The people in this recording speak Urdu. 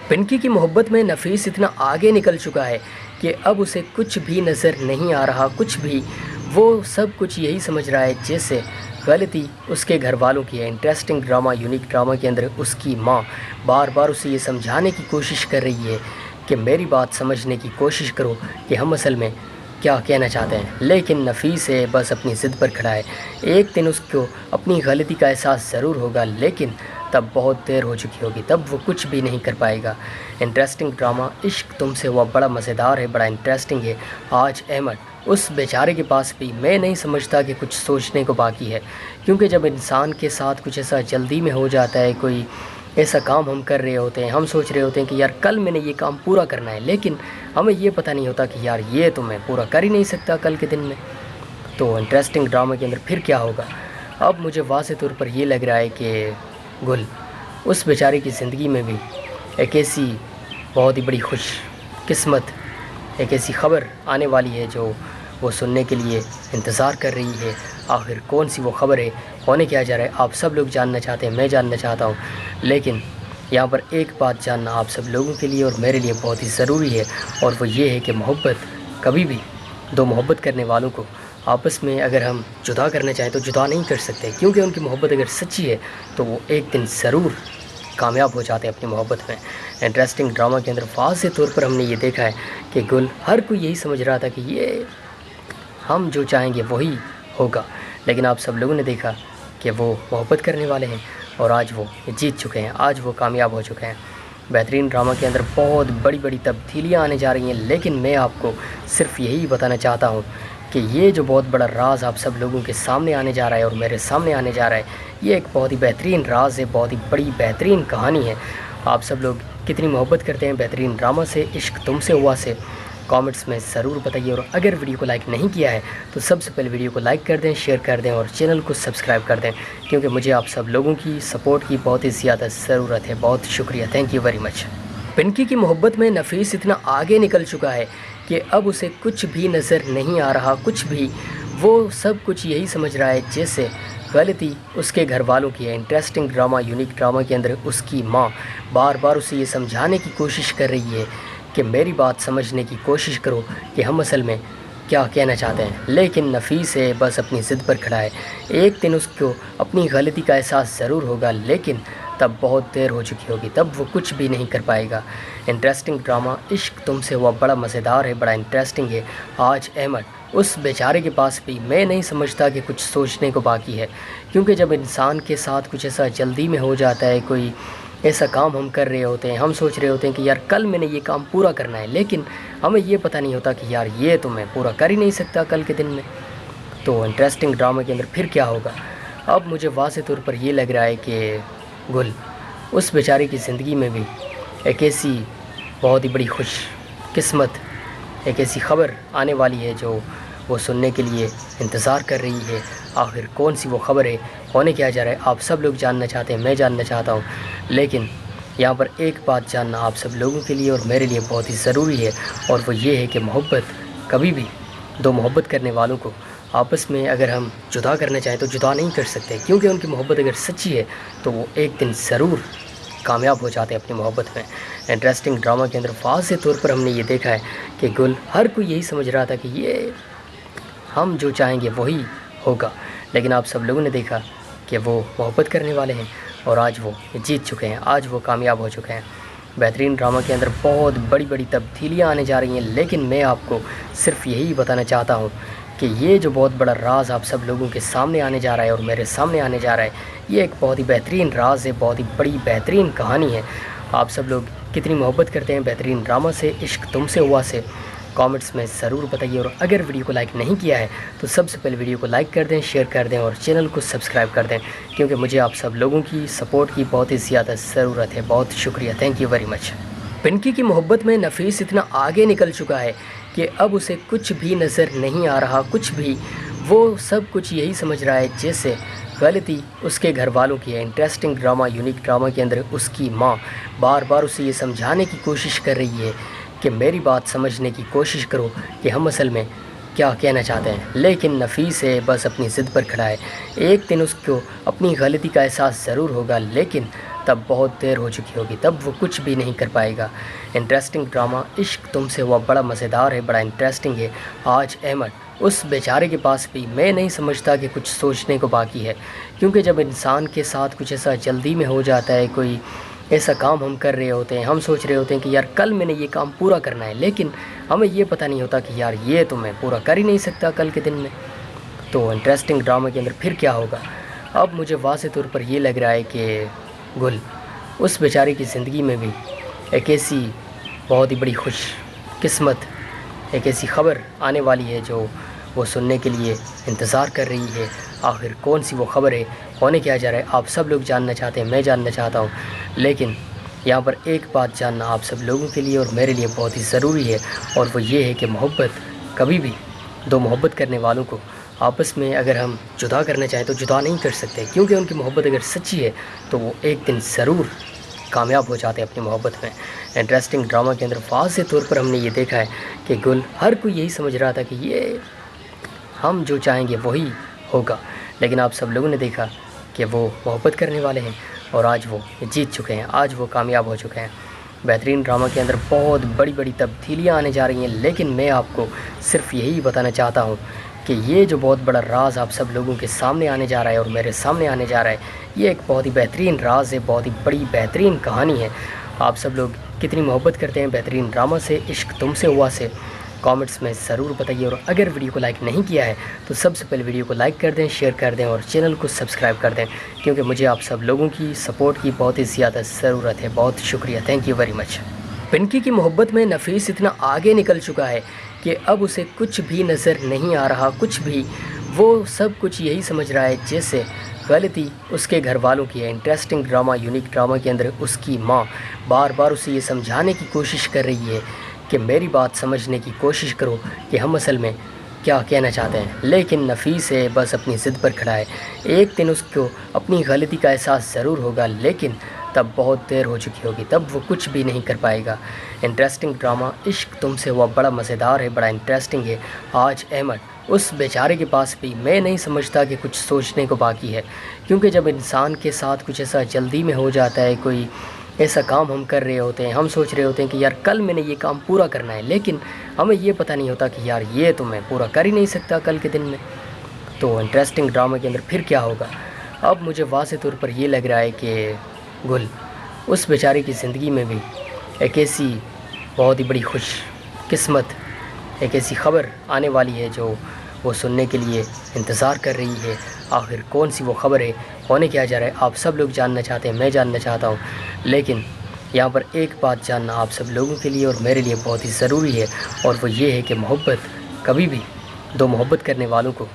پنکی کی محبت میں نفیس اتنا آگے نکل چکا ہے کہ اب اسے کچھ بھی نظر نہیں آ رہا، کچھ بھی۔ وہ سب کچھ یہی سمجھ رہا ہے جیسے غلطی اس کے گھر والوں کی ہے۔ انٹرسٹنگ ڈرامہ، یونیک ڈرامہ کے اندر اس کی ماں بار بار اسے یہ سمجھانے کی کوشش کر رہی ہے کہ میری بات سمجھنے کی کوشش کرو کہ ہم اصل میں کیا کہنا چاہتے ہیں، لیکن نفیس ہے بس اپنی ضد پر کھڑا ہے۔ ایک دن اس کو اپنی غلطی کا احساس ضرور ہوگا، لیکن تب بہت دیر ہو چکی ہوگی، تب وہ کچھ بھی نہیں کر پائے گا۔ انٹرسٹنگ ڈرامہ عشق تم سے ہوا بڑا مزیدار ہے، بڑا انٹرسٹنگ ہے۔ آج احمد اس بیچارے کے پاس بھی میں نہیں سمجھتا کہ کچھ سوچنے کو باقی ہے، کیونکہ جب انسان کے ساتھ کچھ ایسا جلدی میں ہو جاتا ہے، کوئی ایسا کام ہم کر رہے ہوتے ہیں، ہم سوچ رہے ہوتے ہیں کہ یار کل میں نے یہ کام پورا کرنا ہے، لیکن ہمیں یہ پتہ نہیں ہوتا کہ یار یہ تو میں پورا کر ہی نہیں سکتا کل کے دن میں۔ تو انٹرسٹنگ ڈرامے کے اندر پھر کیا ہوگا؟ اب مجھے واضح طور پر یہ لگ رہا ہے کہ گل اس بیچارے کی زندگی میں بھی ایک ایسی بہت ہی بڑی خوش قسمت، ایک ایسی خبر آنے والی ہے جو وہ سننے کے لیے انتظار کر رہی ہے۔ آخر کون سی وہ خبر ہے، ہونے کیا جا رہا ہے، آپ سب لوگ جاننا چاہتے ہیں، میں جاننا چاہتا ہوں، لیکن یہاں پر ایک بات جاننا آپ سب لوگوں کے لیے اور میرے لیے بہت ہی ضروری ہے، اور وہ یہ ہے کہ محبت کبھی بھی دو محبت کرنے والوں کو آپس میں اگر ہم جدا کرنا چاہیں تو جدا نہیں کر سکتے، کیونکہ ان کی محبت اگر سچی ہے تو وہ ایک دن ضرور کامیاب ہو جاتے ہیں اپنی محبت میں۔ انٹرسٹنگ ڈرامہ کے اندر واضح طور پر ہم نے یہ دیکھا ہے کہ گل ہر کوئی یہی سمجھ رہا تھا کہ یہ ہم جو چاہیں گے وہی ہوگا، لیکن آپ سب لوگوں نے دیکھا کہ وہ محبت کرنے والے ہیں اور آج وہ جیت چکے ہیں، آج وہ کامیاب ہو چکے ہیں۔ بہترین ڈرامہ کے اندر بہت بڑی بڑی تبدیلیاں آنے جا رہی ہیں، لیکن میں آپ کو صرف یہی بتانا چاہتا ہوں کہ یہ جو بہت بڑا راز آپ سب لوگوں کے سامنے آنے جا رہا ہے اور میرے سامنے آنے جا رہا ہے، یہ ایک بہت ہی بہترین راز ہے، بہت ہی بڑی بہترین کہانی ہے۔ آپ سب لوگ کتنی محبت کرتے ہیں بہترین ڈرامہ سے، عشق تم سے ہوا سے، کامنٹس میں ضرور بتائیے، اور اگر ویڈیو کو لائک نہیں کیا ہے تو سب سے پہلے ویڈیو کو لائک کر دیں، شیئر کر دیں اور چینل کو سبسکرائب کر دیں، کیونکہ مجھے آپ سب لوگوں کی سپورٹ کی بہت ہی زیادہ ضرورت ہے۔ بہت شکریہ، thank you very much. Pinky کی محبت میں نفیس اتنا آگے نکل چکا ہے کہ اب اسے کچھ بھی نظر نہیں آ رہا، کچھ بھی۔ وہ سب کچھ یہی سمجھ رہا ہے جیسے غلطی اس کے گھر والوں کی ہے۔ انٹرسٹنگ ڈرامہ، یونیک ڈرامہ کے اندر اس کی ماں بار بار اسے یہ سمجھانے کی کوشش کر رہی ہے کہ میری بات سمجھنے کی کوشش کرو کہ ہم اصل میں کیا کہنا چاہتے ہیں، لیکن نفیس ہے بس اپنی ضد پر کھڑا ہے۔ ایک دن اس کو اپنی غلطی کا احساس ضرور ہوگا، لیکن تب بہت دیر ہو چکی ہوگی، تب وہ کچھ بھی نہیں کر پائے گا۔ انٹرسٹنگ ڈرامہ عشق تم سے ہوا بڑا مزیدار ہے، بڑا انٹرسٹنگ ہے۔ آج احمد اس بیچارے کے پاس بھی میں نہیں سمجھتا کہ کچھ سوچنے کو باقی ہے، کیونکہ جب انسان کے ساتھ کچھ ایسا جلدی میں ہو جاتا ہے، کوئی ایسا کام ہم کر رہے ہوتے ہیں، ہم سوچ رہے ہوتے ہیں کہ یار کل میں نے یہ کام پورا کرنا ہے، لیکن ہمیں یہ پتہ نہیں ہوتا کہ یار یہ تو میں پورا کر ہی نہیں سکتا کل کے دن میں۔ تو انٹرسٹنگ ڈرامہ کے اندر پھر کیا ہوگا؟ اب مجھے واضح طور پر یہ لگ رہا ہے کہ گل اس بیچارے کی زندگی میں بھی ایک ایسی بہت ہی بڑی خوش قسمت، ایک ایسی خبر آنے والی ہے جو وہ سننے کے لیے انتظار کر رہی ہے۔ آخر کون سی وہ خبر ہے، ہونے کیا جا رہا ہے، آپ سب لوگ جاننا چاہتے ہیں، میں جاننا چاہتا ہوں، لیکن یہاں پر ایک بات جاننا آپ سب لوگوں کے لیے اور میرے لیے بہت ہی ضروری ہے، اور وہ یہ ہے کہ محبت کبھی بھی دو محبت کرنے والوں کو آپس میں اگر ہم جدا کرنا چاہیں تو جدا نہیں کر سکتے، کیونکہ ان کی محبت اگر سچی ہے تو وہ ایک دن ضرور کامیاب ہو جاتے ہیں اپنی محبت میں۔ انٹرسٹنگ ڈرامہ کے اندر واضح طور پر ہم نے یہ دیکھا ہے کہ گل ہر کوئی یہی سمجھ رہا تھا کہ یہ ہم جو چاہیں گے وہی ہوگا، لیکن آپ سب لوگوں نے دیکھا کہ وہ محبت کرنے والے ہیں اور آج وہ جیت چکے ہیں، آج وہ کامیاب ہو چکے ہیں۔ بہترین ڈرامہ کے اندر بہت بڑی بڑی تبدیلیاں آنے جا رہی ہیں، لیکن میں آپ کو صرف یہی بتانا چاہتا ہوں کہ یہ جو بہت بڑا راز آپ سب لوگوں کے سامنے آنے جا رہا ہے اور میرے سامنے آنے جا رہا ہے، یہ ایک بہت ہی بہترین راز ہے، بہت ہی بڑی بہترین کہانی ہے۔ آپ سب لوگ کتنی محبت کرتے ہیں بہترین ڈرامہ سے، عشق تم سے ہوا سے، کامنٹس میں ضرور بتائیے، اور اگر ویڈیو کو لائک نہیں کیا ہے تو سب سے پہلے ویڈیو کو لائک کر دیں، شیئر کر دیں اور چینل کو سبسکرائب کر دیں، کیونکہ مجھے آپ سب لوگوں کی سپورٹ کی بہت ہی زیادہ ضرورت ہے۔ بہت شکریہ، thank you very much. Pinky کی محبت میں نفیس اتنا آگے نکل چکا ہے کہ اب اسے کچھ بھی نظر نہیں آ رہا، کچھ بھی۔ وہ سب کچھ یہی سمجھ رہا ہے جیسے غلطی اس کے گھر والوں کی ہے۔ انٹرسٹنگ ڈرامہ، یونیک ڈرامہ کے اندر اس کی ماں بار بار اسے یہ سمجھانے کی کوشش کر رہی ہے کہ میری بات سمجھنے کی کوشش کرو کہ ہم اصل میں کیا کہنا چاہتے ہیں، لیکن نفیس ہے بس اپنی ضد پر کھڑا ہے۔ ایک دن اس کو اپنی غلطی کا احساس ضرور ہوگا، لیکن تب بہت دیر ہو چکی ہوگی، تب وہ کچھ بھی نہیں کر پائے گا۔ انٹرسٹنگ ڈرامہ عشق تم سے ہوا بڑا مزیدار ہے، بڑا انٹرسٹنگ ہے۔ آج احمد اس بیچارے کے پاس بھی میں نہیں سمجھتا کہ کچھ سوچنے کو باقی ہے، کیونکہ جب انسان کے ساتھ کچھ ایسا جلدی میں ہو جاتا ہے، کوئی ایسا کام ہم کر رہے ہوتے ہیں، ہم سوچ رہے ہوتے ہیں کہ یار کل میں نے یہ کام پورا کرنا ہے، لیکن ہمیں یہ پتہ نہیں ہوتا کہ یار یہ تو میں پورا کر ہی نہیں سکتا کل کے دن میں۔ تو انٹرسٹنگ ڈرامے کے اندر پھر کیا ہوگا؟ اب مجھے واضح طور پر یہ لگ رہا ہے کہ گل اس بیچارے کی زندگی میں بھی ایک ایسی بہت ہی بڑی خوش قسمت، ایک ایسی خبر آنے والی ہے جو وہ سننے کے لیے انتظار کر رہی ہے۔ آخر کون سی وہ خبر ہے، ہونے کیا جا رہا ہے، آپ سب لوگ جاننا چاہتے ہیں، میں جاننا چاہتا ہوں، لیکن یہاں پر ایک بات جاننا آپ سب لوگوں کے لیے اور میرے لیے بہت ہی ضروری ہے، اور وہ یہ ہے کہ محبت کبھی بھی دو محبت کرنے والوں کو آپس میں اگر ہم جدا کرنا چاہیں تو جدا نہیں کر سکتے، کیونکہ ان کی محبت اگر سچی ہے تو وہ ایک دن ضرور کامیاب ہو جاتے ہیں اپنی محبت میں۔ انٹرسٹنگ ڈرامہ کے اندر واضح طور پر ہم نے یہ دیکھا ہے کہ گل ہر کوئی یہی سمجھ رہا تھا کہ یہ ہم جو چاہیں گے وہی ہوگا، لیکن آپ سب لوگوں نے دیکھا کہ وہ محبت کرنے والے ہیں اور آج وہ جیت چکے ہیں، آج وہ کامیاب ہو چکے ہیں۔ بہترین ڈرامہ کے اندر بہت بڑی بڑی تبدیلیاں آنے جا رہی ہیں، لیکن میں آپ کو صرف یہی بتانا چاہتا ہوں کہ یہ جو بہت بڑا راز آپ سب لوگوں کے سامنے آنے جا رہا ہے اور میرے سامنے آنے جا رہا ہے، یہ ایک بہت ہی بہترین راز ہے، بہت ہی بڑی بہترین کہانی ہے۔ آپ سب لوگ کتنی محبت کرتے ہیں بہترین ڈرامہ سے، عشق تم سے ہوا سے، کامنٹس میں ضرور بتائیے، اور اگر ویڈیو کو لائک نہیں کیا ہے تو سب سے پہلے ویڈیو کو لائک کر دیں، شیئر کر دیں اور چینل کو سبسکرائب کر دیں، کیونکہ مجھے آپ سب لوگوں کی سپورٹ کی بہت ہی زیادہ ضرورت ہے۔ بہت شکریہ، thank you very much. Pinky کی محبت میں نفیس اتنا آگے نکل چکا ہے کہ اب اسے کچھ بھی نظر نہیں آ رہا، کچھ بھی، وہ سب کچھ یہی سمجھ رہا ہے جیسے غلطی اس کے گھر والوں کی ہے۔ انٹرسٹنگ ڈرامہ، یونیک ڈرامہ کے اندر اس کی ماں بار بار اسے یہ سمجھانے کی کوشش کر رہی ہے کہ میری بات سمجھنے کی کوشش کرو کہ ہم اصل میں کیا کہنا چاہتے ہیں، لیکن نفیس ہے بس اپنی ضد پر کھڑا ہے۔ ایک دن اس کو اپنی غلطی کا احساس ضرور ہوگا، لیکن تب بہت دیر ہو چکی ہوگی، تب وہ کچھ بھی نہیں کر پائے گا۔ انٹرسٹنگ ڈرامہ عشق تم سے ہوا بڑا مزیدار ہے، بڑا انٹرسٹنگ ہے۔ آج احمد اس بیچارے کے پاس بھی میں نہیں سمجھتا کہ کچھ سوچنے کو باقی ہے، کیونکہ جب انسان کے ساتھ کچھ ایسا جلدی میں ہو جاتا ہے، کوئی ایسا کام ہم کر رہے ہوتے ہیں، ہم سوچ رہے ہوتے ہیں کہ یار کل میں نے یہ کام پورا کرنا ہے، لیکن ہمیں یہ پتہ نہیں ہوتا کہ یار یہ تو میں پورا کر ہی نہیں سکتا کل کے دن میں۔ تو انٹرسٹنگ ڈرامہ کے اندر پھر کیا ہوگا؟ اب مجھے واضح طور پر یہ لگ رہا ہے کہ گل اس بیچارے کی زندگی میں بھی ایک ایسی بہت ہی بڑی خوش قسمت، ایک ایسی خبر آنے والی ہے جو وہ سننے کے لیے انتظار کر رہی ہے۔ آخر کون سی وہ خبر ہے، ہونے کیا جا رہا ہے، آپ سب لوگ جاننا چاہتے ہیں، میں جاننا چاہتا ہوں، لیکن یہاں پر ایک بات جاننا آپ سب لوگوں کے لیے اور میرے لیے بہت ہی ضروری ہے، اور وہ یہ ہے کہ محبت کبھی بھی دو محبت کرنے والوں کو